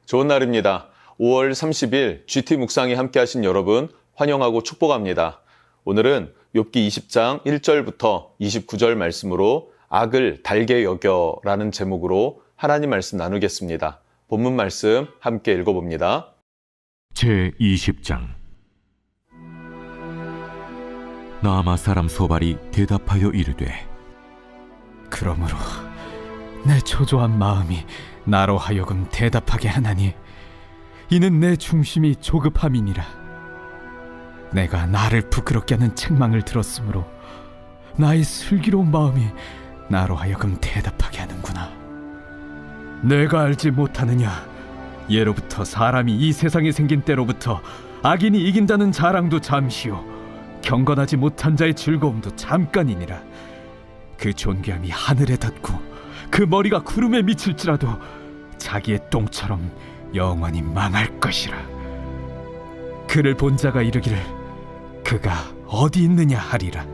좋은 날입니다. 5월 30일 GT 묵상에 함께 하신 여러분 환영하고 축복합니다. 오늘은 욥기 20장 1절부터 29절 말씀으로 악을 달게 여겨라는 제목으로 하나님 말씀 나누겠습니다. 본문 말씀 함께 읽어봅니다. 제20장 나아마 사람 소발이 대답하여 이르되 그러므로 내 초조한 마음이 나로 하여금 대답하게 하나니 이는 내 중심이 조급함이니라. 내가 나를 부끄럽게 하는 책망을 들었으므로 나의 슬기로운 마음이 나로 하여금 대답하게 하는구나. 내가 알지 못하느냐? 예로부터 사람이 이 세상에 생긴 때로부터 악인이 이긴다는 자랑도 잠시요 경건하지 못한 자의 즐거움도 잠깐이니라. 그 존귀함이 하늘에 닿고 그 머리가 구름에 미칠지라도 자기의 똥처럼 영원히 망할 것이라. 그를 본 자가 이르기를 그가 어디 있느냐 하리라.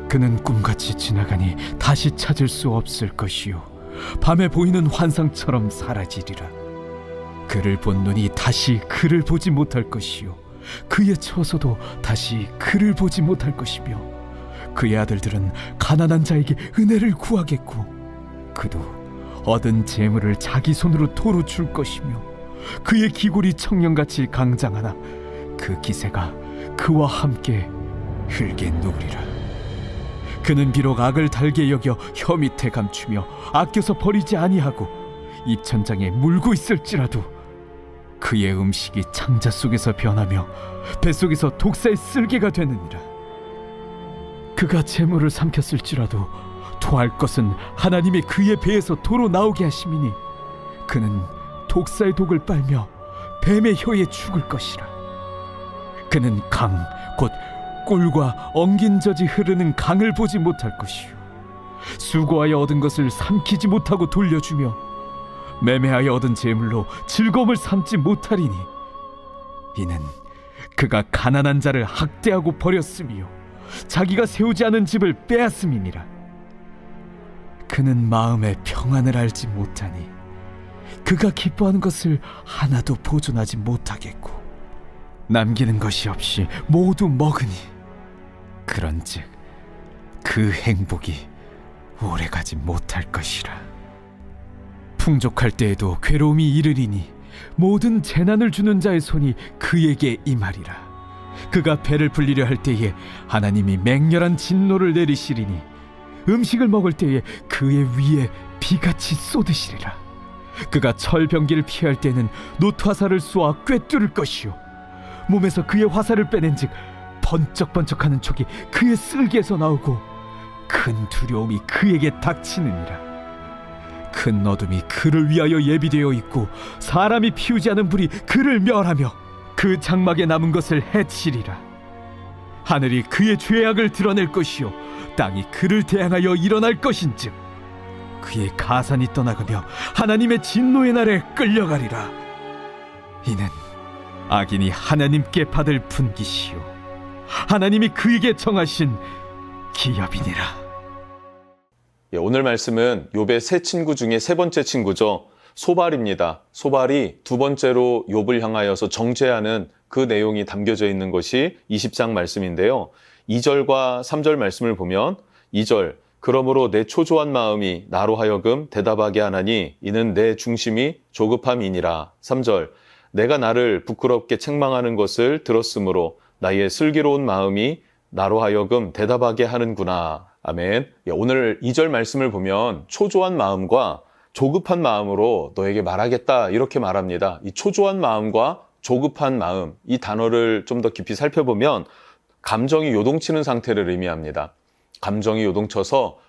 그는 꿈같이 지나가니 다시 찾을 수 없을 것이요 밤에 보이는 환상처럼 사라지리라. 그를 본 눈이 다시 그를 보지 못할 것이요 그의 처소도 다시 그를 보지 못할 것이며 그의 아들들은 가난한 자에게 은혜를 구하겠고 그도 얻은 재물을 자기 손으로 도로 줄 것이며 그의 기골이 청년같이 강장하나 그 기세가 그와 함께 흙에 누우리라. 그는 비록 악을 달게 여겨 혀 밑에 감추며 아껴서 버리지 아니하고 입천장에 물고 있을지라도 그의 음식이 창자 속에서 변하며 뱃속에서 독사의 쓸개가 되느니라. 그가 재물을 삼켰을지라도 토할 것은 하나님이 그의 배에서 도로 나오게 하심이니 그는 독사의 독을 빨며 뱀의 혀에 죽을 것이라. 그는 강 곧 꿀과 엉긴 젖이 흐르는 강을 보지 못할 것이요 수고하여 얻은 것을 삼키지 못하고 돌려주며 매매하여 얻은 재물로 즐거움을 삼지 못하리니 이는 그가 가난한 자를 학대하고 버렸으며 자기가 세우지 않은 집을 빼앗음이니라. 그는 마음의 평안을 알지 못하니 그가 기뻐하는 것을 하나도 보존하지 못하겠고 남기는 것이 없이 모두 먹으니 그런즉 그 행복이 오래가지 못할 것이라. 풍족할 때에도 괴로움이 이르리니 모든 재난을 주는 자의 손이 그에게 임하리라. 그가 배를 불리려 할 때에 하나님이 맹렬한 진노를 내리시리니 음식을 먹을 때에 그의 위에 비같이 쏟으시리라. 그가 철병기를 피할 때는 놋화살을 쏘아 꿰뚫을 것이요 몸에서 그의 화살을 빼낸즉 번쩍번쩍하는 촉이 그의 쓸개에서 나오고 큰 두려움이 그에게 닥치느니라. 큰 어둠이 그를 위하여 예비되어 있고 사람이 피우지 않은 불이 그를 멸하며 그 장막에 남은 것을 해치리라. 하늘이 그의 죄악을 드러낼 것이요 땅이 그를 대항하여 일어날 것인즉 그의 가산이 떠나가며 하나님의 진노의 날에 끌려가리라. 이는 악인이 하나님께 받을 분깃이요 하나님이 그에게 정하신 기업이니라. 오늘 말씀은 욥의 세 친구 중에 세 번째 친구죠. 소발입니다. 소발이 두 번째로 욥을 향하여서 정죄하는 그 내용이 담겨져 있는 것이 20장 말씀인데요. 2절과 3절 말씀을 보면 2절 그러므로 내 초조한 마음이 나로 하여금 대답하게 하나니 이는 내 중심이 조급함이니라. 3절 내가 나를 부끄럽게 책망하는 것을 들었으므로 나의 슬기로운 마음이 나로 하여금 대답하게 하는구나. 아멘. 오늘 2절 말씀을 보면 초조한 마음과 조급한 마음으로 너에게 말하겠다 이렇게 말합니다. 이 초조한 마음과 조급한 마음 이 단어를 좀 더 깊이 살펴보면 감정이 요동치는 상태를 의미합니다. 감정이 요동쳐서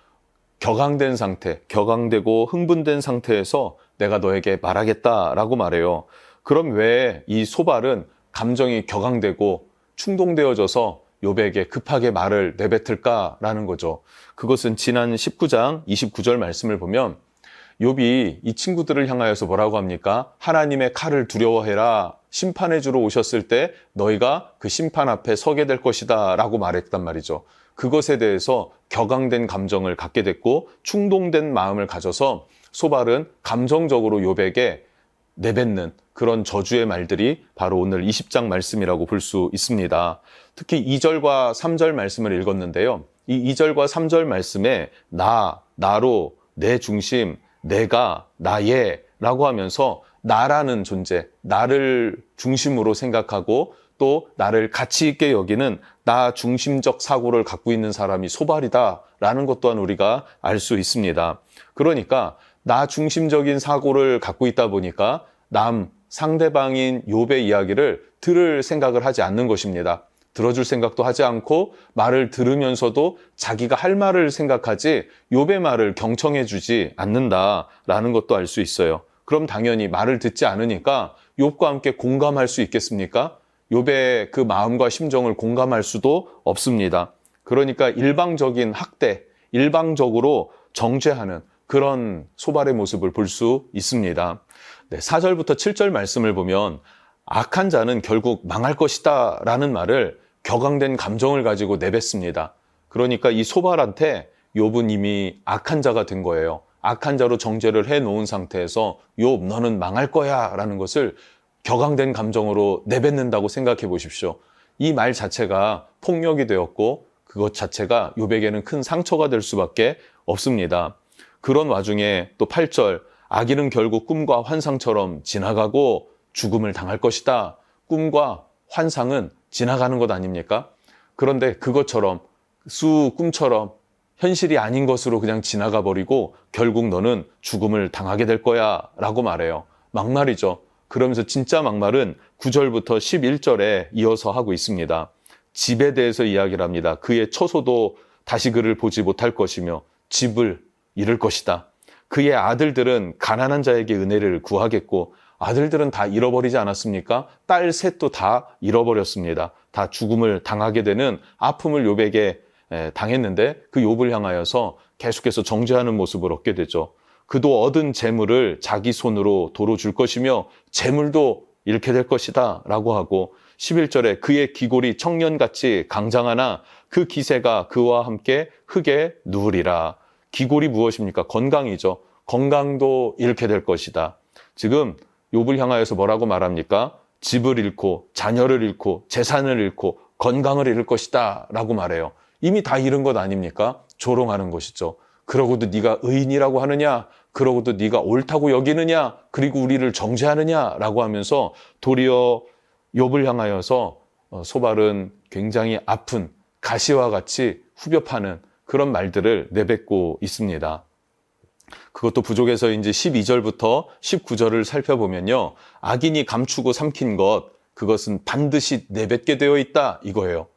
격앙된 상태, 격앙되고 흥분된 상태에서 내가 너에게 말하겠다라고 말해요. 그럼 왜 이 소발은 감정이 격앙되고 충동되어져서 욥에게 급하게 말을 내뱉을까라는 거죠. 그것은 지난 19장 29절 말씀을 보면 욥이 이 친구들을 향하여서 뭐라고 합니까? 하나님의 칼을 두려워해라. 심판해 주러 오셨을 때 너희가 그 심판 앞에 서게 될 것이다 라고 말했단 말이죠. 그것에 대해서 격앙된 감정을 갖게 됐고 충동된 마음을 가져서 소발은 감정적으로 욥에게 내뱉는 그런 저주의 말들이 바로 오늘 20장 말씀이라고 볼 수 있습니다. 특히 2절과 3절 말씀을 읽었는데요. 이 2절과 3절 말씀에 나로, 내 중심, 내가, 나의 라고 하면서 나라는 존재, 나를 중심으로 생각하고 또 나를 가치 있게 여기는 나 중심적 사고를 갖고 있는 사람이 소발이다라는 것 또한 우리가 알 수 있습니다. 그러니까 나 중심적인 사고를 갖고 있다 보니까 상대방인 욥의 이야기를 들을 생각을 하지 않는 것입니다. 들어줄 생각도 하지 않고 말을 들으면서도 자기가 할 말을 생각하지 욥의 말을 경청해주지 않는다라는 것도 알 수 있어요. 그럼 당연히 말을 듣지 않으니까 욥과 함께 공감할 수 있겠습니까? 욥의 그 마음과 심정을 공감할 수도 없습니다. 그러니까 일방적인 학대, 일방적으로 정죄하는 그런 소발의 모습을 볼 수 있습니다. 4절부터 7절 말씀을 보면 악한 자는 결국 망할 것이다 라는 말을 격앙된 감정을 가지고 내뱉습니다. 그러니까 이 소발한테 욥은 이미 악한 자가 된 거예요. 악한 자로 정죄를 해놓은 상태에서 욥 너는 망할 거야 라는 것을 격앙된 감정으로 내뱉는다고 생각해 보십시오. 이 말 자체가 폭력이 되었고 그것 자체가 욥에게는 큰 상처가 될 수밖에 없습니다. 그런 와중에 또 8절 악인은 결국 꿈과 환상처럼 지나가고 죽음을 당할 것이다. 꿈과 환상은 지나가는 것 아닙니까? 그런데 그것처럼 꿈처럼 현실이 아닌 것으로 그냥 지나가 버리고 결국 너는 죽음을 당하게 될 거야 라고 말해요. 막말이죠. 그러면서 진짜 막말은 9절부터 11절에 이어서 하고 있습니다. 집에 대해서 이야기를 합니다. 그의 처소도 다시 그를 보지 못할 것이며 집을 잃을 것이다. 그의 아들들은 가난한 자에게 은혜를 구하겠고 아들들은 다 잃어버리지 않았습니까? 딸 셋도 다 잃어버렸습니다. 다 죽음을 당하게 되는 아픔을 욥에게 당했는데 그 욥을 향하여서 계속해서 정죄하는 모습을 얻게 되죠. 그도 얻은 재물을 자기 손으로 도로 줄 것이며 재물도 잃게 될 것이다 라고 하고 11절에 그의 기골이 청년같이 강장하나 그 기세가 그와 함께 흙에 누우리라. 기골이 무엇입니까? 건강이죠. 건강도 잃게 될 것이다. 지금 욥을 향하여서 뭐라고 말합니까? 집을 잃고 자녀를 잃고 재산을 잃고 건강을 잃을 것이다 라고 말해요. 이미 다 잃은 것 아닙니까? 조롱하는 것이죠. 그러고도 네가 의인이라고 하느냐? 그러고도 네가 옳다고 여기느냐? 그리고 우리를 정죄하느냐? 라고 하면서 도리어 욥을 향하여서 소발은 굉장히 아픈 가시와 같이 후벼 파는 그런 말들을 내뱉고 있습니다. 그것도 부족해서인지 12절부터 19절을 살펴보면요. 악인이 감추고 삼킨 것, 그것은 반드시 내뱉게 되어 있다 이거예요.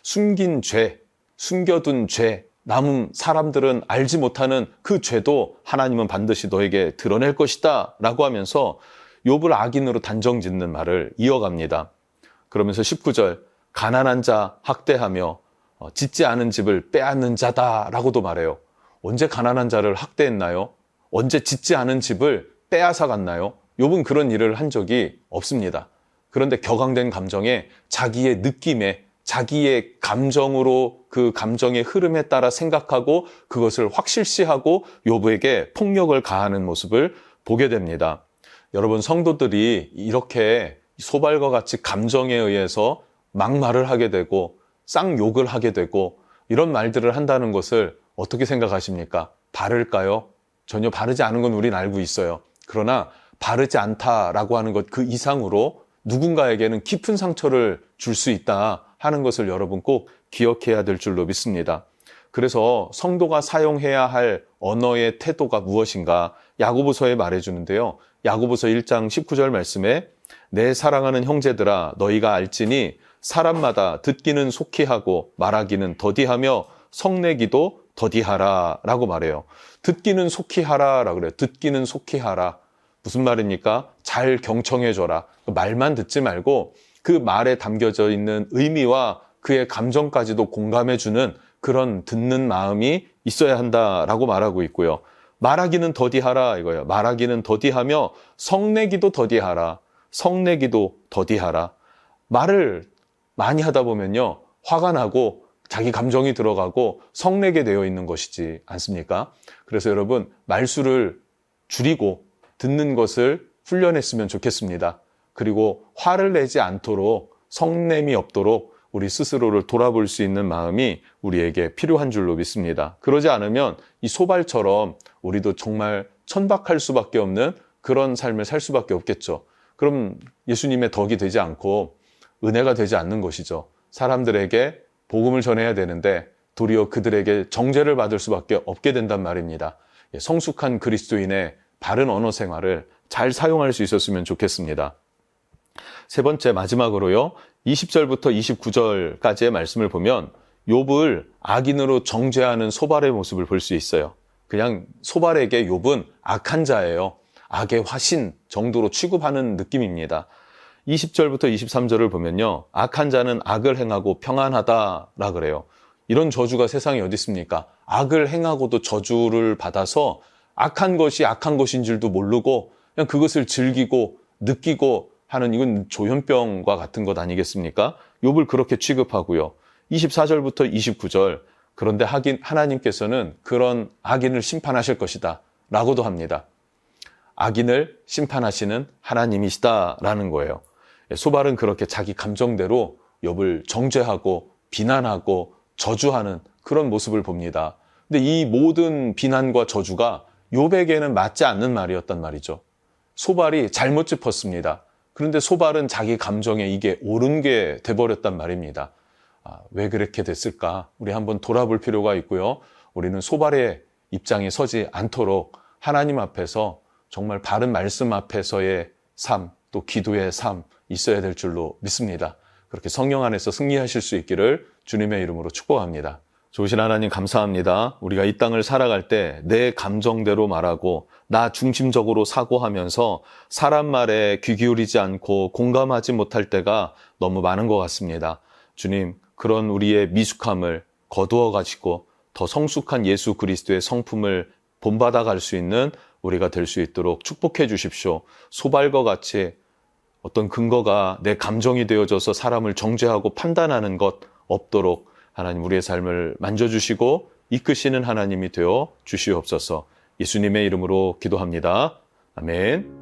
숨긴 죄, 숨겨둔 죄, 남은 사람들은 알지 못하는 그 죄도 하나님은 반드시 너에게 드러낼 것이다 라고 하면서 욥을 악인으로 단정짓는 말을 이어갑니다. 그러면서 19절, 가난한 자 학대하며 짓지 않은 집을 빼앗는 자다라고도 말해요. 언제 가난한 자를 학대했나요? 언제 짓지 않은 집을 빼앗아 갔나요? 욥은 그런 일을 한 적이 없습니다. 그런데 격앙된 감정에 자기의 느낌에 자기의 감정으로 그 감정의 흐름에 따라 생각하고 그것을 확실시하고 욥에게 폭력을 가하는 모습을 보게 됩니다. 여러분 성도들이 이렇게 소발과 같이 감정에 의해서 막말을 하게 되고 쌍욕을 하게 되고 이런 말들을 한다는 것을 어떻게 생각하십니까? 바를까요? 전혀 바르지 않은 건 우린 알고 있어요. 그러나 바르지 않다라고 하는 것 그 이상으로 누군가에게는 깊은 상처를 줄 수 있다 하는 것을 여러분 꼭 기억해야 될 줄로 믿습니다. 그래서 성도가 사용해야 할 언어의 태도가 무엇인가 야고보서에 말해주는데요. 야고보서 1장 19절 말씀에 내 사랑하는 형제들아 너희가 알지니 사람마다 듣기는 속히 하고 말하기는 더디하며 성내기도 더디하라 라고 말해요. 듣기는 속히 하라 라고 그래요. 듣기는 속히 하라. 무슨 말입니까? 잘 경청해줘라. 말만 듣지 말고 그 말에 담겨져 있는 의미와 그의 감정까지도 공감해주는 그런 듣는 마음이 있어야 한다라고 말하고 있고요. 말하기는 더디하라 이거예요. 말하기는 더디하며 성내기도 더디하라. 성내기도 더디하라. 말을 많이 하다 보면요. 화가 나고 자기 감정이 들어가고 성내게 되어 있는 것이지 않습니까? 그래서 여러분 말수를 줄이고 듣는 것을 훈련했으면 좋겠습니다. 그리고 화를 내지 않도록 성냄이 없도록 우리 스스로를 돌아볼 수 있는 마음이 우리에게 필요한 줄로 믿습니다. 그러지 않으면 이 소발처럼 우리도 정말 천박할 수밖에 없는 그런 삶을 살 수밖에 없겠죠. 그럼 예수님의 덕이 되지 않고 은혜가 되지 않는 것이죠. 사람들에게 복음을 전해야 되는데 도리어 그들에게 정죄를 받을 수밖에 없게 된단 말입니다. 성숙한 그리스도인의 바른 언어 생활을 잘 사용할 수 있었으면 좋겠습니다. 세 번째 마지막으로요. 20절부터 29절까지의 말씀을 보면 욥을 악인으로 정죄하는 소발의 모습을 볼 수 있어요. 그냥 소발에게 욥은 악한 자예요. 악의 화신 정도로 취급하는 느낌입니다. 20절부터 23절을 보면요. 악한 자는 악을 행하고 평안하다라 그래요. 이런 저주가 세상에 어디 있습니까? 악을 행하고도 저주를 받아서 악한 것이 악한 것인 줄도 모르고 그냥 그것을 즐기고 느끼고 하는 이건 조현병과 같은 것 아니겠습니까? 욥을 그렇게 취급하고요. 24절부터 29절 그런데 하나님께서는 그런 악인을 심판하실 것이다 라고도 합니다. 악인을 심판하시는 하나님이시다라는 거예요. 소발은 그렇게 자기 감정대로 욥을 정죄하고 비난하고 저주하는 그런 모습을 봅니다. 근데 이 모든 비난과 저주가 욥에게는 맞지 않는 말이었단 말이죠. 소발이 잘못 짚었습니다. 그런데 소발은 자기 감정에 이게 옳은 게 돼버렸단 말입니다. 왜 그렇게 됐을까? 우리 한번 돌아볼 필요가 있고요. 우리는 소발의 입장에 서지 않도록 하나님 앞에서 정말 바른 말씀 앞에서의 삶, 또 기도의 삶 있어야 될 줄로 믿습니다. 그렇게 성령 안에서 승리하실 수 있기를 주님의 이름으로 축복합니다. 좋으신 하나님 감사합니다. 우리가 이 땅을 살아갈 때 내 감정대로 말하고 나 중심적으로 사고하면서 사람 말에 귀 기울이지 않고 공감하지 못할 때가 너무 많은 것 같습니다. 주님, 그런 우리의 미숙함을 거두어 가지고 더 성숙한 예수 그리스도의 성품을 본받아 갈 수 있는 우리가 될 수 있도록 축복해 주십시오. 소발과 같이 어떤 근거가 내 감정이 되어져서 사람을 정죄하고 판단하는 것 없도록 하나님 우리의 삶을 만져주시고 이끄시는 하나님이 되어 주시옵소서. 예수님의 이름으로 기도합니다. 아멘.